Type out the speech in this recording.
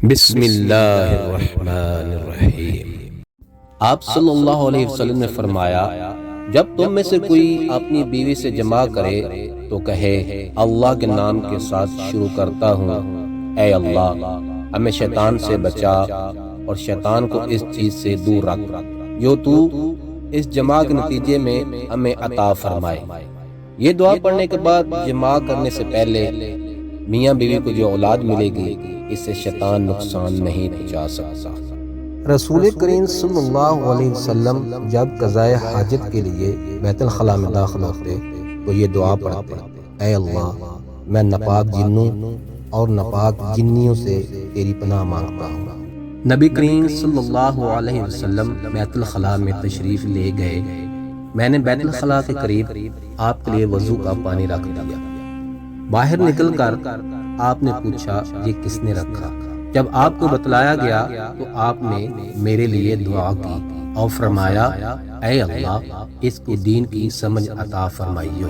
بسم اللہ الرحمن الرحیم۔ آپ صلی اللہ علیہ وسلم نے فرمایا، جب تم میں سے کوئی اپنی بیوی سے جماع کرے تو کہے اللہ کے نام کے ساتھ شروع کرتا ہوں، اے اللہ ہمیں شیطان سے بچا اور شیطان کو اس چیز سے دور رکھ جو تو اس جماع کے نتیجے میں ہمیں عطا فرمائے۔ یہ دعا پڑھنے کے بعد جماع کرنے سے پہلے میاں بیوی کو جو اولاد ملے گی اس سے شیطان نقصان نہیں پہنچا سکتا۔ رسول کریم صلی اللہ علیہ وسلم جب قضائے حاجت کے لیے بیت الخلاء میں داخل ہوتے تو یہ دعا پڑھتے، اے اللہ میں ناپاک جنوں اور ناپاک جنیوں سے تیری پناہ مانگتا ہوں۔ نبی کریم صلی اللہ علیہ وسلم بیت الخلاء میں تشریف لے گئے۔ میں نے بیت الخلاء کے قریب آپ کے لیے وضو کا پانی رکھ دیا۔ باہر نکل کر آپ نے پوچھا یہ کس نے رکھا؟ جب آپ کو بتلایا گیا تو آپ نے میرے لیے دعا کی اور فرمایا، اے اللہ اس کو دین کی سمجھ عطا فرمائیو۔